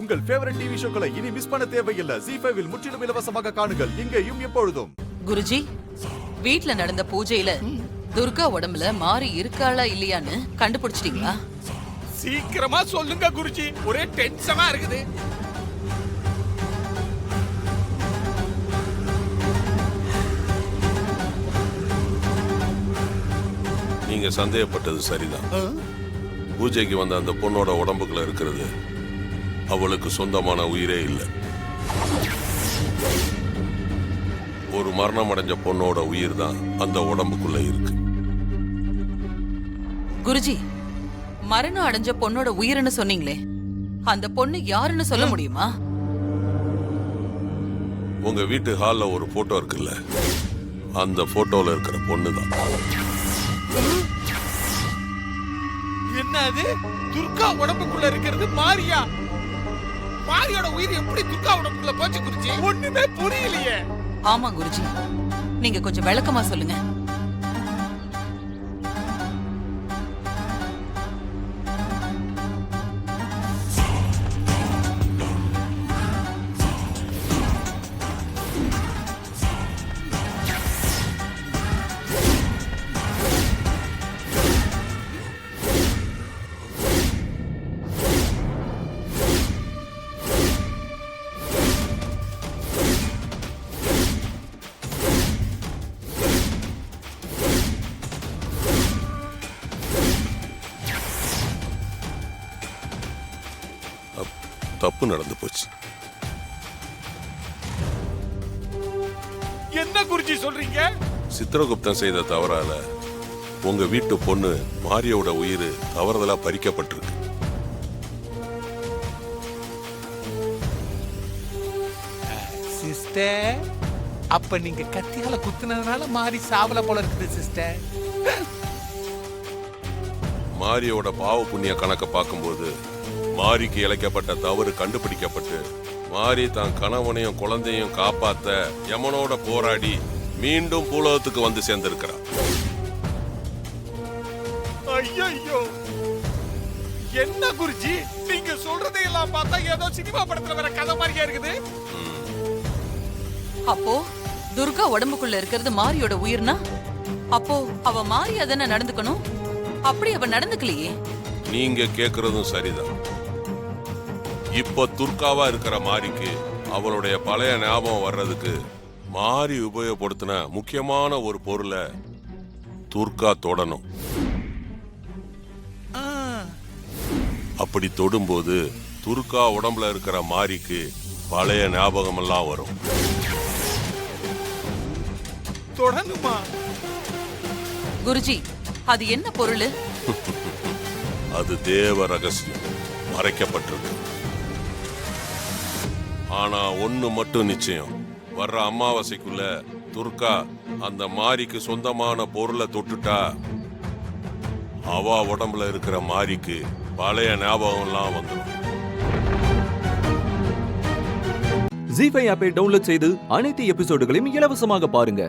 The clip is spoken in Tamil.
உங்கள் ஃபேவரட் டிவி ஷோக்களை இனி மிஸ் பண்ண தேவையில்லை. ZEE5 இல் முற்றிலும் இலவசமாக காணுங்கள். இங்கேயும் எப்பொழுதும். குருஜி, வீட்ல நடந்த பூஜையில துர்கா உடம்புல மாறி இருக்காளா இல்லையான்னு கண்டுபிடிச்சிட்டீங்களா? சீக்கிரமா சொல்லுங்க குருஜி, ஒரே டென்ஷனா இருக்குது. நீங்க சந்தேகப்பட்டது சரிதான். பூஜைக்கு வந்த அந்த பொண்ணோட உடம்புக்குள்ள இருக்கிறது அவளுக்கு சொந்தமான உயிரே இல்லை. ஒரு மரணம் அடைஞ்ச பொண்ணோட உயிர் தான் அந்த உடம்புக்குள்ள இருக்கு. குருஜி, மரணம் அடைஞ்ச பொண்ணோட உயிர்னு சொன்னீங்களே, அந்த பொண்ணு யாருன்னு சொல்ல முடியுமா? உங்க வீட்டு ஹால்ல ஒரு போட்டோ இருக்குல்ல, அந்த போட்டோல இருக்கிற பொண்ணு தான். என்னது? துர்கா உடம்புக்குள்ள இருக்கிறது மாரியா? மாரியோட உயிர் எப்படி துர்கா உடம்புக்குள்ள போச்சு குருஜி? ஒண்ணுமே புரியலையே. ஆமா குருஜி, நீங்க கொஞ்சம் விளக்கமா சொல்லுங்க. தப்பு நடந்து போச்சு. என்ன குருஜி சொல்றீங்க? சித்திரகுப்தன் செய்த தவறால உங்க வீட்டு பொண்ணு மாரியோட உயிர் தவறுதலா பறிக்கப்பட்டிருக்கு. சிஸ்டர், அப்ப நீங்க கத்தியால குத்துனதுனால மாறி சாவல போல இருக்குது சிஸ்டர். மாரியோட பாவ புண்ணிய கணக்கை பார்க்கும்போது மாரிக்கு இழைக்கப்பட்ட தவறு கண்டுபிடிக்கப்பட்டு மாரி தான் கணவனையும் குழந்தையும் காப்பாத்த யமனோட போராடி மீண்டும் பூலோகத்துக்கு வந்து சேர்ந்திருக்கிறார். ஐயோ, என்ன குருஜி நீங்க சொல்றதையெல்லாம் பார்த்தா ஏதோ சினிமா படத்துல வர கதை மாதிரியா இருக்குது. அப்போ துர்கா உடம்புக்குள்ள இருக்கிறது மாரியோட உயிர்னா, அப்போ அவ மாரியா தானே நடந்துக்கணும். அப்படி அவ நடந்துக்கலையே. நீங்க கேக்குறதும் சரிதான். இப்ப துர்காவா இருக்கிற மாரிக்கு அவளுடைய பழைய ஞாபகம் வர்றதுக்கு மாரி உபயோகப்படுத்தின முக்கியமான ஒரு பொருளை துர்கா தொடணும். அப்படி தொடும்போது துர்கா உடம்புல இருக்கிற மாரிக்கு பழைய ஞாபகம் எல்லாம் வரும். தொடணுமா? குருஜி, அது என்ன பொருள்? அது தேவ ரகசியம், மறைக்கப்பட்டிருக்கு. ஆனா ஒண்ணு மட்டும் நிச்சயம், வர்ற அமாவாசைக்குள்ள துர்கா அந்த மாரிக்கு சொந்தமான பொருளை தொட்டுட்டா அவ உடம்புல இருக்கிற மாரிக்கு பழைய ஞாபகம் எல்லாம் வந்துடும். ZEE5 ஆப்பை டவுன்லோட் செய்து அனைத்து எபிசோடுகளையும் இலவசமாக பாருங்க.